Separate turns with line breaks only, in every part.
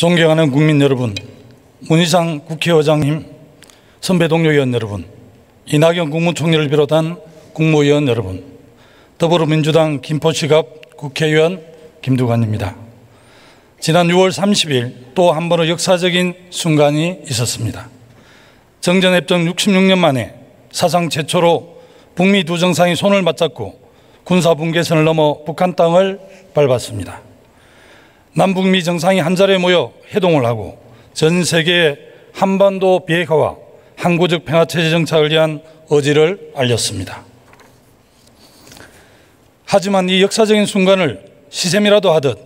존경하는 국민 여러분, 문희상 국회의장님, 선배 동료 의원 여러분, 이낙연 국무총리를 비롯한 국무위원 여러분, 더불어민주당 김포시갑 국회의원 김두관입니다. 지난 6월 30일 또 한 번의 역사적인 순간이 있었습니다. 정전협정 66년 만에 사상 최초로 북미 두 정상이 손을 맞잡고 군사분계선을 넘어 북한 땅을 밟았습니다. 남북미 정상이 한자리에 모여 회동을 하고 전 세계에 한반도 비핵화와 항구적 평화체제 정착을 위한 의지를 알렸습니다. 하지만 이 역사적인 순간을 시샘이라도 하듯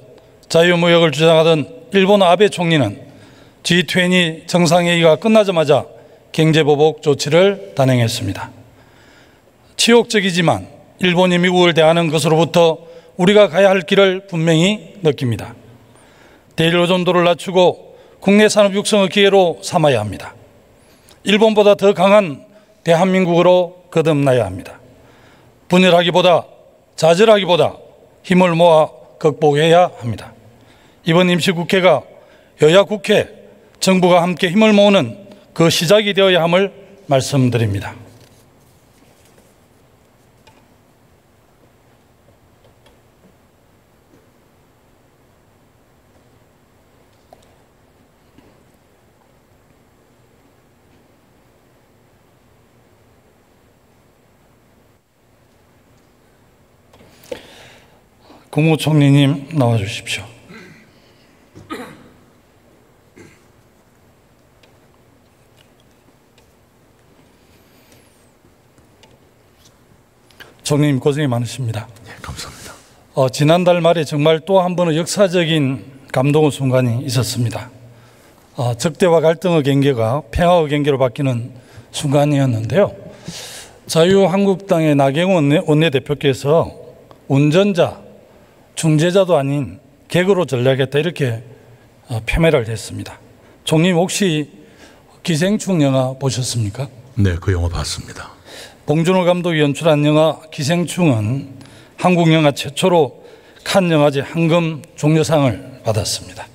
자유무역을 주장하던 일본 아베 총리는 G20 정상회의가 끝나자마자 경제보복 조치를 단행했습니다. 치욕적이지만 일본이 미국을 대하는 것으로부터 우리가 가야 할 길을 분명히 느낍니다. 대일 의존도를 낮추고 국내 산업 육성의 기회로 삼아야 합니다. 일본보다 더 강한 대한민국으로 거듭나야 합니다. 분열하기보다 좌절하기보다 힘을 모아 극복해야 합니다. 이번 임시국회가 여야 국회, 정부가 함께 힘을 모으는 그 시작이 되어야 함을 말씀드립니다. 국무총리님 나와 주십시오. 총리님 고생이 많으십니다.
네, 감사합니다.
지난달 말에 정말 또 한 번의 역사적인 감동의 순간이 있었습니다. 적대와 갈등의 경계가 평화의 경계로 바뀌는 순간이었는데요. 자유한국당의 나경원 원내대표께서 운전자, 중재자도 아닌 개그로 전략했다 이렇게 폄훼를 했습니다. 총리님 혹시 기생충 영화 보셨습니까?
네, 그 영화 봤습니다.
봉준호 감독이 연출한 영화 기생충은 한국 영화 최초로 칸 영화제 황금 종려상을 받았습니다.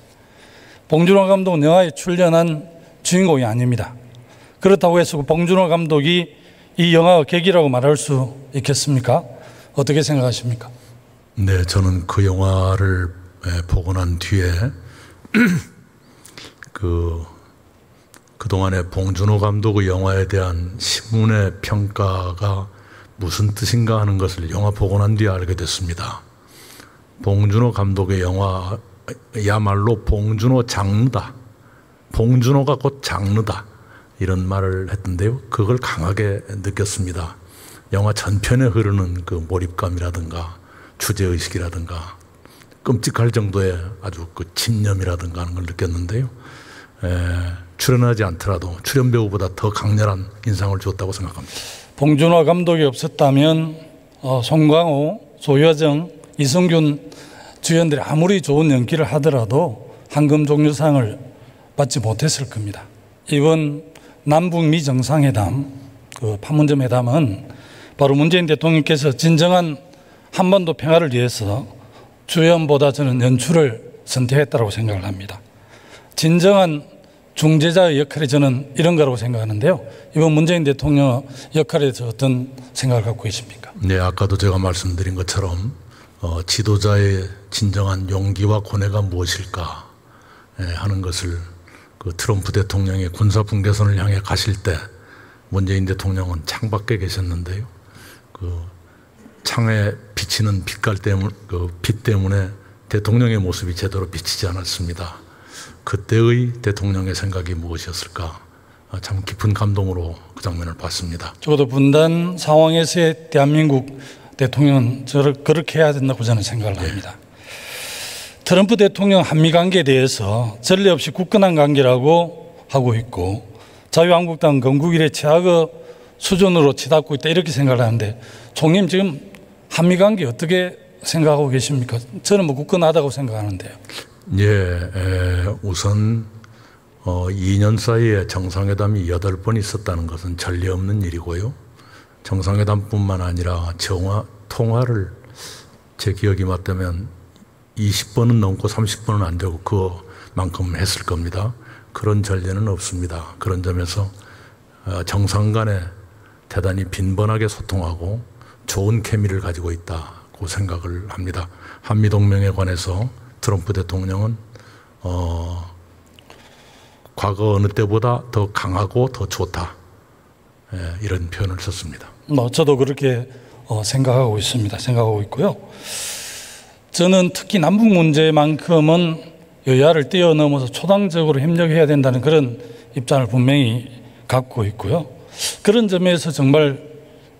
봉준호 감독은 영화에 출연한 주인공이 아닙니다. 그렇다고 해서 봉준호 감독이 이 영화의 계기라고 말할 수 있겠습니까? 어떻게 생각하십니까?
네, 저는 그 영화를 보고 난 뒤에 그동안에 봉준호 감독의 영화에 대한 신문의 평가가 무슨 뜻인가 하는 것을 영화 보고 난 뒤에 알게 됐습니다. 봉준호 감독의 영화야말로 봉준호 장르다. 봉준호가 곧 장르다. 이런 말을 했던데요. 그걸 강하게 느꼈습니다. 영화 전편에 흐르는 그 몰입감이라든가 주제의식이라든가 끔찍할 정도의 아주 그 집념이라든가 하는 걸 느꼈는데요. 출연하지 않더라도 출연 배우보다 더 강렬한 인상을 주었다고 생각합니다.
봉준호 감독이 없었다면 송강호, 조여정, 이성균 주연들이 아무리 좋은 연기를 하더라도 황금종려상을 받지 못했을 겁니다. 이번 남북미 정상회담, 그 판문점 회담은 바로 문재인 대통령께서 진정한 한반도 평화를 위해서 주연보다 저는 연출을 선택했다고 생각을 합니다. 진정한 중재자의 역할이 저는 이런 거라고 생각하는데요. 이번 문재인 대통령 역할에 대해서 어떤 생각을 갖고 계십니까?
네, 아까도 제가 말씀드린 것처럼 지도자의 진정한 용기와 고뇌가 무엇일까 하는 것을 그 트럼프 대통령의 군사 분계선을 향해 가실 때 문재인 대통령은 창밖에 계셨는데요. 그 창에 비치는 빛 때문에 대통령의 모습이 제대로 비치지 않았습니다. 그때의 대통령의 생각이 무엇이었을까? 참 깊은 감동으로 그 장면을 봤습니다.
적어도 분단 상황에서의 대한민국 대통령은 그렇게 해야 된다고 저는 생각을 합니다. 트럼프 대통령 한미 관계에 대해서 전례 없이 굳건한 관계라고 하고 있고 자유한국당 건국 이래 최악의 수준으로 치닫고 있다 이렇게 생각을 하는데 총리님 지금 한미 관계 어떻게 생각하고 계십니까? 저는 뭐 굳건하다고 생각하는데요.
예, 우선 2년 사이에 정상회담이 8번 있었다는 것은 전례 없는 일이고요. 정상회담뿐만 아니라 통화를 제 기억이 맞다면 20번은 넘고 30번은 안 되고 그만큼 했을 겁니다. 그런 전례는 없습니다. 그런 점에서 정상 간에 대단히 빈번하게 소통하고 좋은 케미를 가지고 있다고 생각을 합니다. 한미동맹에 관해서 트럼프 대통령은 과거 어느 때보다 더 강하고 더 좋다, 이런 표현을 썼습니다.
저도 그렇게 생각하고 있습니다. 생각하고 있고요. 저는 특히 남북 문제만큼은 여야를 뛰어넘어서 초당적으로 협력해야 된다는 그런 입장을 분명히 갖고 있고요. 그런 점에서 정말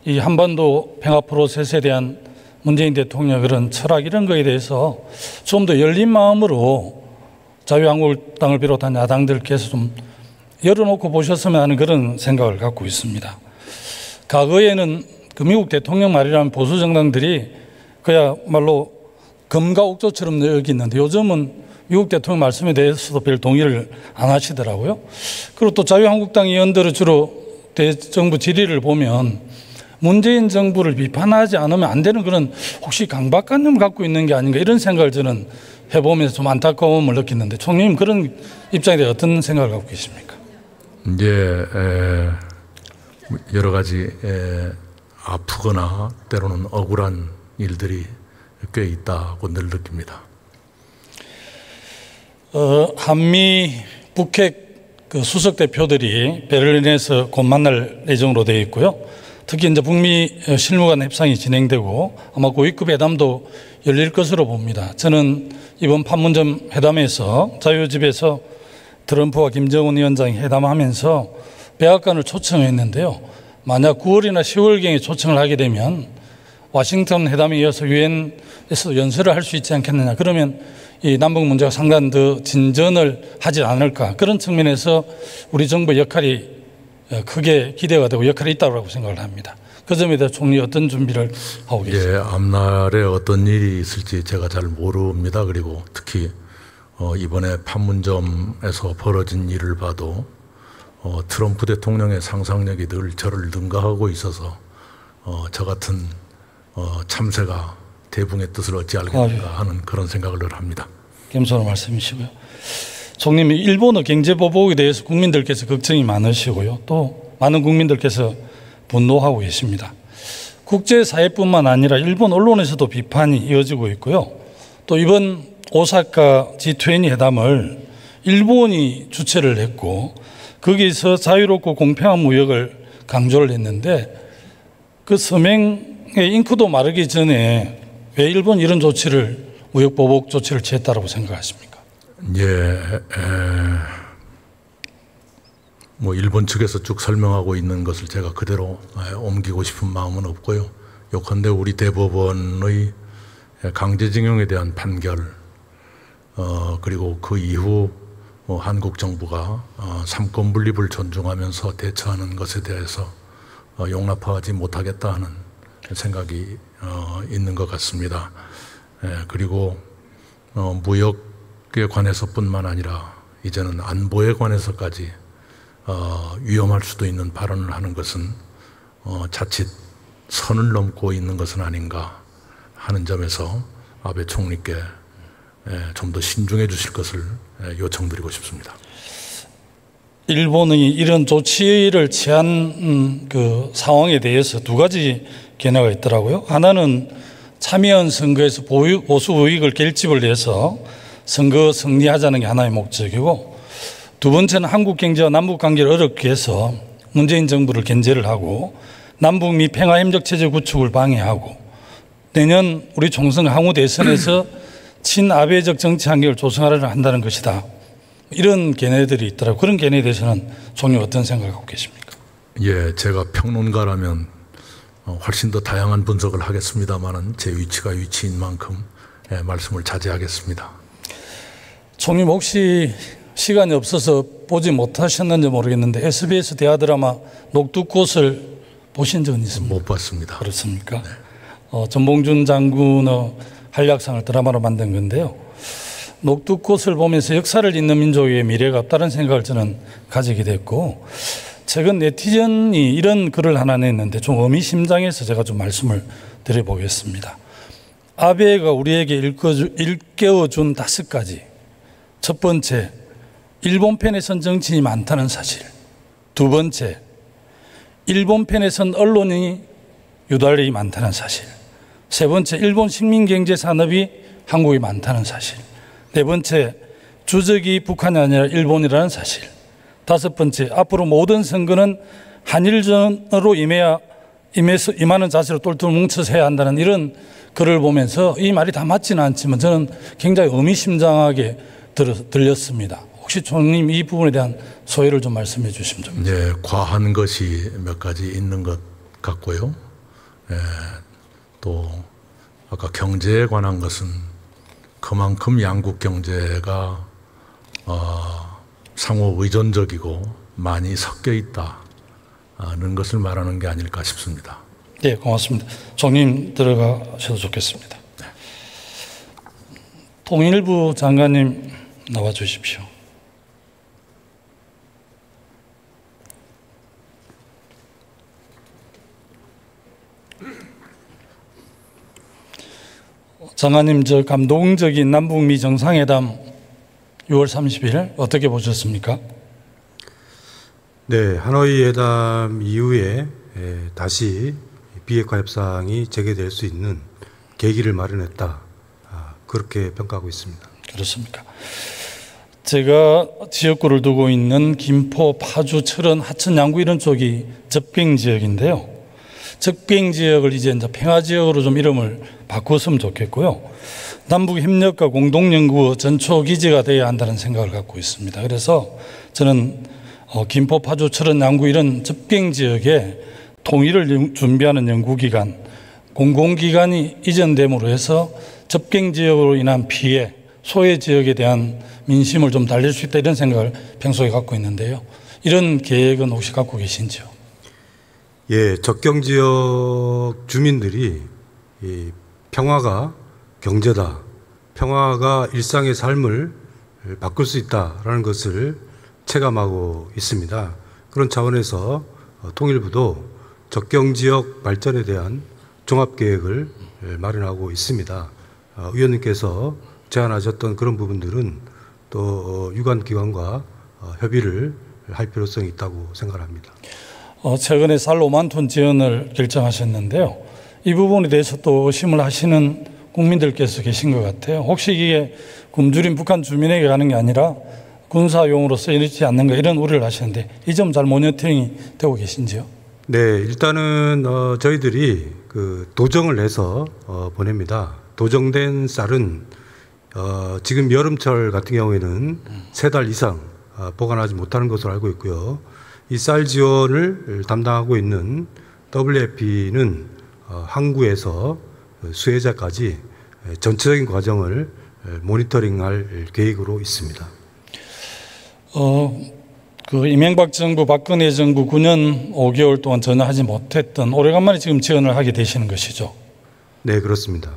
이 한반도 평화 프로세스에 대한 문재인 대통령의 그런 철학 이런 거에 대해서 좀 더 열린 마음으로 자유한국당을 비롯한 야당들께서 좀 열어놓고 보셨으면 하는 그런 생각을 갖고 있습니다. 과거에는 그 미국 대통령 말이라면 보수 정당들이 그야말로 검과 옥조처럼 여기는데 요즘은 미국 대통령 말씀에 대해서도 별 동의를 안 하시더라고요. 그리고 또 자유한국당 의원들은 주로 대정부 질의를 보면 문재인 정부를 비판하지 않으면 안 되는 그런 혹시 강박관념을 갖고 있는 게 아닌가 이런 생각을 저는 해보면서 좀 안타까움을 느끼는데 총리님 그런 입장에 대해 어떤 생각을 갖고 계십니까?
이제 여러 가지 아프거나 때로는 억울한 일들이 꽤 있다고 늘 느낍니다.
한미 북핵 그 수석 대표들이 베를린에서 곧 만날 예정으로 되어 있고요. 특히 이제 북미 실무간 협상이 진행되고 아마 고위급 회담도 열릴 것으로 봅니다. 저는 이번 판문점 회담에서 자유집에서 트럼프와 김정은 위원장이 회담하면서 백악관을 초청했는데요. 만약 9월이나 10월경에 초청을 하게 되면 와싱턴 회담에 이어서 유엔에서 연설을 할 수 있지 않겠느냐. 그러면 이 남북 문제가 상당히 더 진전을 하지 않을까. 그런 측면에서 우리 정부의 역할이 크게 기대가 되고 역할이 있다고 생각을 합니다. 그 점에 대해서 총리 어떤 준비를 하고 계십니까?
예, 앞날에 어떤 일이 있을지 제가 잘 모릅니다. 그리고 특히 이번에 판문점에서 벌어진 일을 봐도 트럼프 대통령의 상상력이 늘 저를 능가하고 있어서 저 같은 참새가 대붕의 뜻을 어찌 알겠는가 하는 그런 생각을 늘 합니다.
겸손한 말씀이시고요. 총님이 일본의 경제 보복에 대해서 국민들께서 걱정이 많으시고요. 또 많은 국민들께서 분노하고 계십니다. 국제사회뿐만 아니라 일본 언론에서도 비판이 이어지고 있고요. 또 이번 오사카 G20 회담을 일본이 주최를 했고 거기서 자유롭고 공평한 무역을 강조를 했는데 그 서명의 잉크도 마르기 전에 왜 일본 이런 조치를 무역 보복 조치를 취했다고 생각하십니까?
예, 뭐 일본 측에서 쭉 설명하고 있는 것을 제가 그대로 옮기고 싶은 마음은 없고요. 요컨대 우리 대법원의 강제징용에 대한 판결, 그리고 그 이후 한국 정부가 삼권 분립을 존중하면서 대처하는 것에 대해서 용납하지 못하겠다 하는 생각이 있는 것 같습니다. 그리고 무역에 관해서뿐만 아니라 이제는 안보에 관해서까지 위험할 수도 있는 발언을 하는 것은 자칫 선을 넘고 있는 것은 아닌가 하는 점에서 아베 총리께 좀 더 신중해 주실 것을 요청드리고 싶습니다.
일본이 이런 조치를 취한 그 상황에 대해서 두 가지 견해가 있더라고요. 하나는 참여한 선거에서 보수 우익을 결집을 해서 선거 승리하자는 게 하나의 목적이고, 두 번째는 한국 경제와 남북 관계를 어렵게 해서 문재인 정부를 견제를 하고 남북미 평화협력 체제 구축을 방해하고 내년 우리 총선 향후 대선에서 친아베적 정치 환경을 조성하려고 한다는 것이다. 이런 견해들이 있더라고요. 그런 견해에 대해서는 총리 어떤 생각을 갖고 계십니까?
예, 제가 평론가라면 훨씬 더 다양한 분석을 하겠습니다만은 제 위치가 위치인 만큼 말씀을 자제하겠습니다.
총리 혹시 시간이 없어서 보지 못하셨는지 모르겠는데 SBS 대하 드라마 녹두꽃을 보신 적은 있습니까?
못 봤습니다.
그렇습니까? 네. 전봉준 장군의 한략상을 드라마로 만든 건데요. 녹두꽃을 보면서 역사를 잇는 민족의 미래가 없다는 생각을 저는 가지게 됐고, 최근 네티즌이 이런 글을 하나 냈는데 좀 의미심장해서 제가 좀 말씀을 드려보겠습니다. 아베가 우리에게 일깨워준 5가지. 첫 번째, 일본 편에선 정치인이 많다는 사실. 두 번째, 일본 편에선 언론이 유달리 많다는 사실. 세 번째, 일본 식민경제 산업이 한국에 많다는 사실. 네 번째, 주적이 북한이 아니라 일본이라는 사실. 다섯 번째, 앞으로 모든 선거는 한일전으로 임하는 자세로 똘똘 뭉쳐서 해야 한다는 이런 글을 보면서 이 말이 다 맞지는 않지만 저는 굉장히 의미심장하게 들렸습니다. 혹시 총리님 이 부분에 대한 소회를 좀 말씀해 주시면 좀.
네, 과한 것이 몇 가지 있는 것 같고요. 또 아까 경제에 관한 것은 그만큼 양국 경제가 상호 의존적이고 많이 섞여 있다는 것을 말하는 게 아닐까 싶습니다.
네, 고맙습니다. 총리님 들어가셔도 좋겠습니다. 네. 통일부 장관님 나와 주십시오. 장관님, 저 감동적인 남북미 정상회담 6월 30일 어떻게 보셨습니까?
네, 하노이 회담 이후에 다시 비핵화 협상이 재개될 수 있는 계기를 마련했다. 그렇게 평가하고 있습니다.
그렇습니까? 제가 지역구를 두고 있는 김포, 파주, 철원, 하천, 양구 이런 쪽이 접경 지역인데요. 접경 지역을 이제 평화 지역으로 좀 이름을 바꿨으면 좋겠고요. 남북 협력과 공동 연구 전초 기지가 되어야 한다는 생각을 갖고 있습니다. 그래서 저는 김포, 파주, 철원, 양구 이런 접경 지역에 통일을 준비하는 연구기관, 공공기관이 이전됨으로 해서 접경 지역으로 인한 피해, 소외 지역에 대한 민심을 좀 달랠 수 있다 이런 생각을 평소에 갖고 있는데요. 이런 계획은 혹시 갖고 계신지요?
예, 접경 지역 주민들이 이 평화가 경제다, 평화가 일상의 삶을 바꿀 수 있다라는 것을 체감하고 있습니다. 그런 차원에서 통일부도 접경 지역 발전에 대한 종합 계획을 마련하고 있습니다. 의원님께서 제안하셨던 그런 부분들은 또 유관 기관과 협의를 할 필요성이 있다고 생각합니다.
최근에 쌀 5만 톤 지원을 결정하셨는데요. 이 부분에 대해서 또 의심을 하시는 국민들께서 계신 것 같아요. 혹시 이게 굶주린 북한 주민에게 가는 게 아니라 군사용으로 쓰이지 않는가 이런 우려를 하시는데 이 점 잘 모니터링이 되고 계신지요?
네, 일단은 저희들이 그 도정을 해서 보냅니다. 도정된 쌀은 지금 여름철 같은 경우에는 3달 이상 보관하지 못하는 것으로 알고 있고요. 이 쌀 지원을 담당하고 있는 WFP는 항구에서 수혜자까지 전체적인 과정을 모니터링할 계획으로 있습니다.
그 이명박 정부, 박근혜 정부 9년 5개월 동안 전혀 하지 못했던 오래간만에 지금 지원을 하게 되시는 것이죠.
네, 그렇습니다.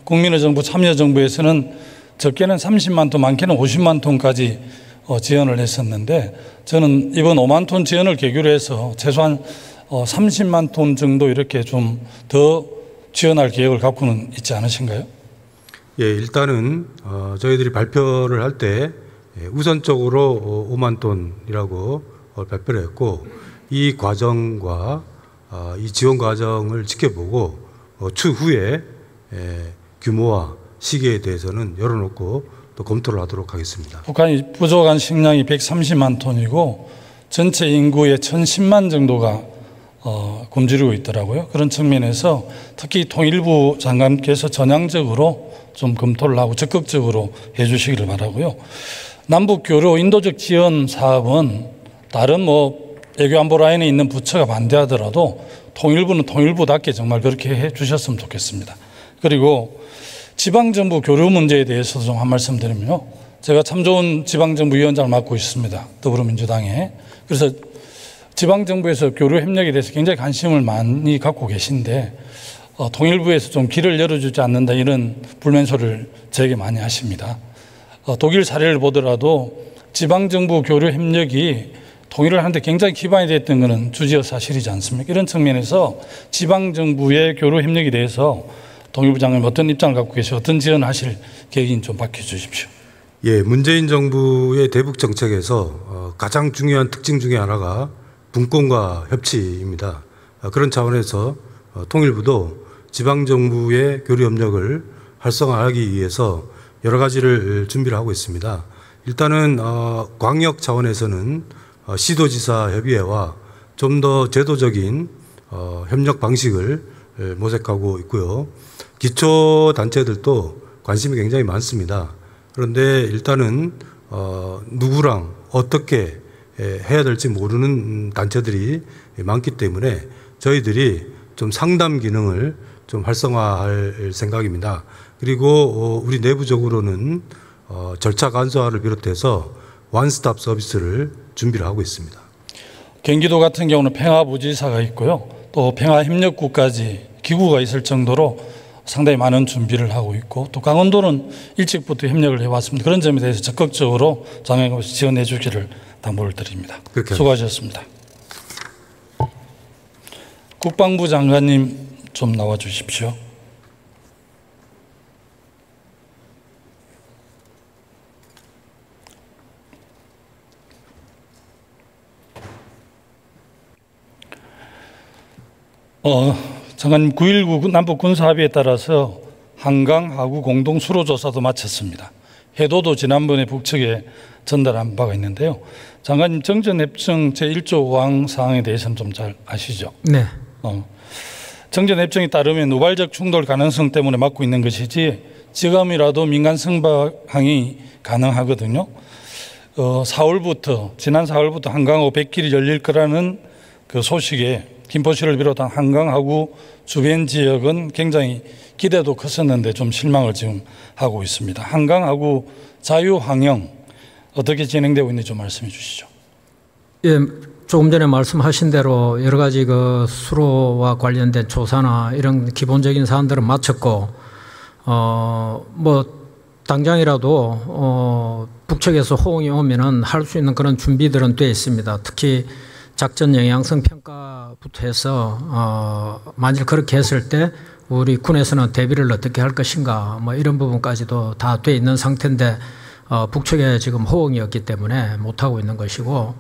국민의 정부, 참여정부에서는 적게는 30만 톤, 많게는 50만 톤까지 지원을 했었는데 저는 이번 5만 톤 지원을 계기로 해서 최소한 30만 톤 정도 이렇게 좀 더 지원할 계획을 갖고는 있지 않으신가요?
예, 일단은 저희들이 발표를 할 때 우선적으로 5만 톤이라고 발표를 했고 이 과정과 이 지원 과정을 지켜보고 추후에 규모와 시기에 대해서는 열어놓고 또 검토를 하도록 하겠습니다.
북한이 부족한 식량이 130만 톤이고 전체 인구의 1010만 정도가 굶주리고 있더라고요. 그런 측면에서 특히 통일부 장관께서 전향적으로 좀 검토를 하고 적극적으로 해 주시기를 바라고요. 남북 교류 인도적 지원 사업은 다른 외교 안보 라인에 있는 부처가 반대하더라도 통일부는 통일부답게 정말 그렇게 해 주셨으면 좋겠습니다. 그리고 지방정부 교류 문제에 대해서도 좀 한 말씀 드리면요. 제가 참 좋은 지방정부 위원장을 맡고 있습니다. 더불어민주당에. 그래서 지방정부에서 교류 협력에 대해서 굉장히 관심을 많이 갖고 계신데 통일부에서 좀 길을 열어주지 않는다 이런 불만소리를 저에게 많이 하십니다. 독일 사례를 보더라도 지방정부 교류 협력이 통일을 하는데 굉장히 기반이 됐던 것은 주지어 사실이지 않습니까? 이런 측면에서 지방정부의 교류 협력에 대해서 통일부 장관님 어떤 입장을 갖고 계시고 어떤 지원하실 계획인지 좀 밝혀주십시오.
예, 문재인 정부의 대북 정책에서 가장 중요한 특징 중에 하나가 분권과 협치입니다. 그런 차원에서 통일부도 지방정부의 교류 협력을 활성화하기 위해서 여러 가지를 준비를 하고 있습니다. 일단은 광역 차원에서는 시도지사 협의회와 좀 더 제도적인 협력 방식을 모색하고 있고요. 기초단체들도 관심이 굉장히 많습니다. 그런데 일단은 누구랑 어떻게 해야 될지 모르는 단체들이 많기 때문에 저희들이 좀 상담 기능을 좀 활성화할 생각입니다. 그리고 우리 내부적으로는 절차 간소화를 비롯해서 원스톱 서비스를 준비를 하고 있습니다.
경기도 같은 경우는 평화부지사가 있고요. 또 평화협력구까지 기구가 있을 정도로 상당히 많은 준비를 하고 있고, 또 강원도는 일찍부터 협력을 해왔습니다. 그런 점에 대해서 적극적으로 장관님께서 지원해 주기를 당부를 드립니다. 수고하셨습니다. 국방부 장관님 좀 나와 주십시오. 장관님, 9.19 남북 군사합의에 따라서 한강 하구 공동 수로 조사도 마쳤습니다. 해도도 지난번에 북측에 전달한 바가 있는데요. 장관님, 정전협정 제1조 5항 사항에 대해서는 좀 잘 아시죠?
네.
정전협정에 따르면 우발적 충돌 가능성 때문에 막고 있는 것이지 지금이라도 민간 승방이 가능하거든요. 지난 4월부터 한강하고 백길이 열릴 거라는 그 소식에 김포시를 비롯한 한강하구 주변 지역은 굉장히 기대도 컸었는데 좀 실망을 지금 하고 있습니다. 한강하구 자유항영 어떻게 진행되고 있는지 좀 말씀해 주시죠.
예, 조금 전에 말씀하신 대로 여러 가지 그 수로와 관련된 조사나 이런 기본적인 사안들은 마쳤고, 당장이라도 북측에서 호응이 오면은 할 수 있는 그런 준비들은 돼 있습니다. 특히 작전 영향성 평가부터 해서 만일 그렇게 했을 때 우리 군에서는 대비를 어떻게 할 것인가, 뭐 이런 부분까지도 다 돼 있는 상태인데 북측에 지금 호응이 없기 때문에 못 하고 있는 것이고,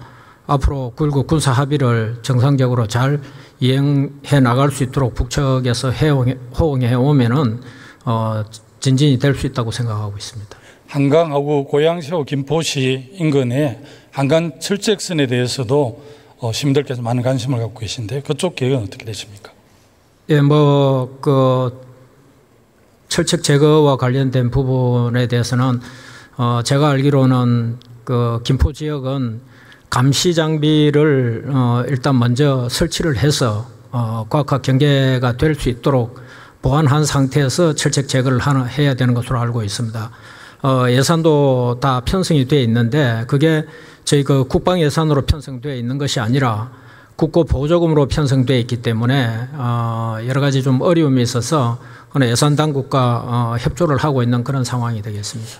앞으로 9.19 군사 합의를 정상적으로 잘 이행해 나갈 수 있도록 북측에서 호응해 오면은 진전이 될 수 있다고 생각하고 있습니다.
한강하고 고양시하고 김포시 인근의 한강 철책선에 대해서도 시민들께서 많은 관심을 갖고 계신데 그쪽 계획은 어떻게 되십니까?
예, 철책 제거와 관련된 부분에 대해서는 제가 알기로는 그 김포 지역은 감시 장비를 일단 먼저 설치를 해서 과학화 경계가 될 수 있도록 보완한 상태에서 철책 제거를 해야 되는 것으로 알고 있습니다. 예산도 다 편성이 되어 있는데 그게 저희 그 국방 예산으로 편성되어 있는 것이 아니라 국고 보조금으로 편성되어 있기 때문에 여러 가지 좀 어려움이 있어서 예산 당국과 협조를 하고 있는 그런 상황이 되겠습니다.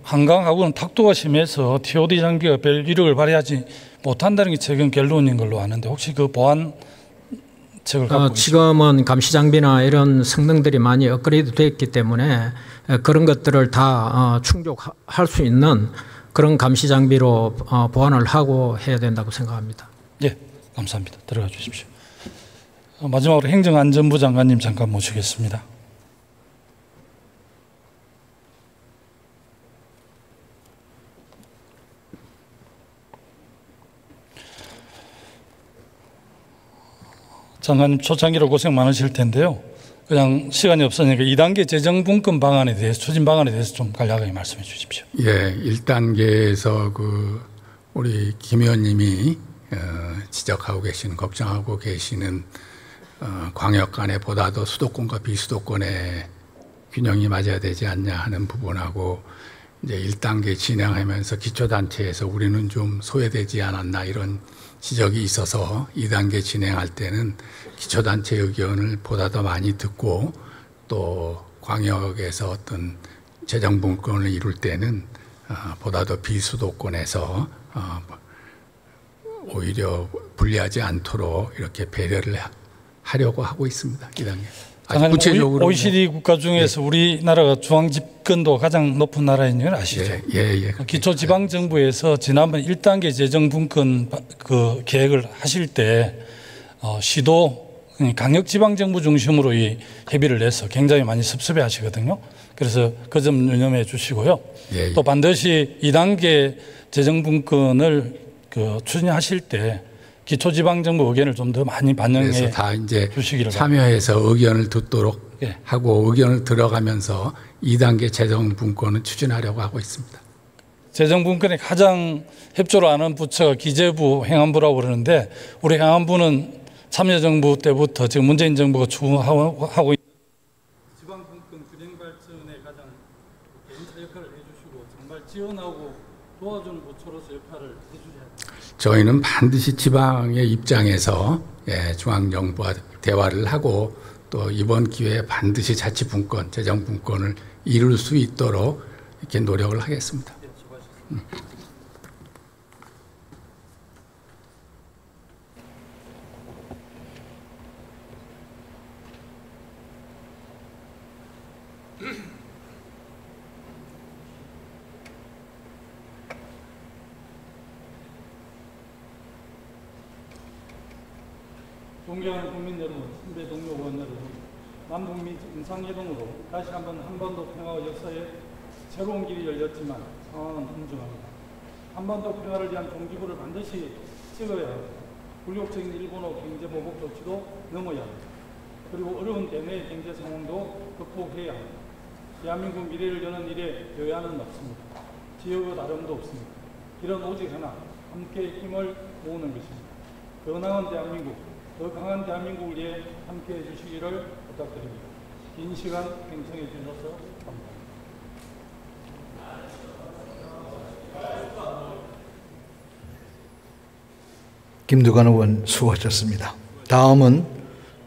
한강하고는 탁도가 심해서 TOD 장비가 별 이력을 발휘하지 못한다는 게 최근 결론인 걸로 아는데 혹시 그 보완책을 갖고
지금은 감시 장비나 이런 성능들이 많이 업그레이드 되어 있기 때문에 그런 것들을 다 충족할 수 있는 그런 감시 장비로 보완을 하고 해야 된다고 생각합니다.
네, 감사합니다. 들어가 주십시오. 마지막으로 행정안전부 장관님 잠깐 모시겠습니다. 장관님 초창기로 고생 많으실 텐데요. 그냥 시간이 없으니까 2단계 재정분권 방안에 대해서, 추진 방안에 대해서 좀 간략하게 말씀해 주십시오.
예, 1단계에서 우리 김 의원님이 지적하고 계시는, 걱정하고 계시는 광역 간에 보다도 수도권과 비수도권의 균형이 맞아야 되지 않냐 하는 부분하고 이제 1단계 진행하면서 기초단체에서 우리는 좀 소외되지 않았나 이런 지적이 있어서 2단계 진행할 때는 기초단체 의견을 보다 더 많이 듣고 또 광역에서 어떤 재정분권을 이룰 때는 보다 더 비수도권에서 오히려 불리하지 않도록 이렇게 배려를 하려고 하고 있습니다. 2단계. 아주 구체적으로
OECD 국가 중에서 우리나라가 중앙 집권도 가장 높은 나라인 걸 아시죠?
예.
기초지방정부에서 지난번 1단계 재정분권 그 계획을 하실 때 시도 강력지방정부 중심으로 이 협의를 내서 굉장히 많이 섭섭해 하시거든요. 그래서 그 점 유념해 주시고요. 또 반드시 2단계 재정분권을 추진하실 때 기초지방정부 의견을 좀 더 많이 반영해
다 이제
주시기를
참여해서 의견을 듣도록 하고 의견을 들어가면서 2단계 재정분권을 추진하려고 하고 있습니다.
재정분권에 가장 협조를 하는 부처가 기재부, 행안부라고 그러는데 우리 행안부는 참여정부 때부터 지금 문재인 정부가 추구하고 있는 지방분권 균형 발전에 가장 개인차 역할을 해주시고 정말 지원하고 도와주는 부처로서 역할을 해주셔야 합니다.
저희는 반드시 지방의 입장에서 중앙정부와 대화를 하고 또 이번 기회에 반드시 자치분권, 재정분권을 이룰 수 있도록 이렇게 노력을 하겠습니다.
존경하는 국민 여러분, 선배 동료 의원 여러분, 남북미 정상회담으로 다시 한번 한반도 평화와 역사에 새로운 길이 열렸지만 상황은 엄중합니다. 한반도 평화를 위한 종지부를 반드시 찍어야 합니다. 굴욕적인 일본어 경제보복 조치도 넘어야 합니다. 그리고 어려운 대내 경제 상황도 극복해야 합니다. 대한민국 미래를 여는 일에 여야는 없습니다. 지역의 다름도 없습니다. 이런 오직 하나, 함께 힘을 모으는 것입니다. 더 나은 대한민국, 더 강한 대한민국을 위해 함께해 주시기를 부탁드립니다. 긴 시간 경청해 주셔서 감사합니다.
김두관 의원 수고하셨습니다. 다음은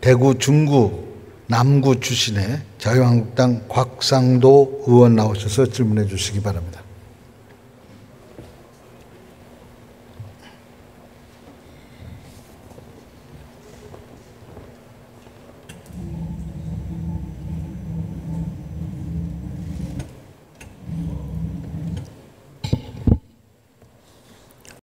대구 중구 남구 출신의 자유한국당 곽상도 의원 나오셔서 질문해 주시기 바랍니다.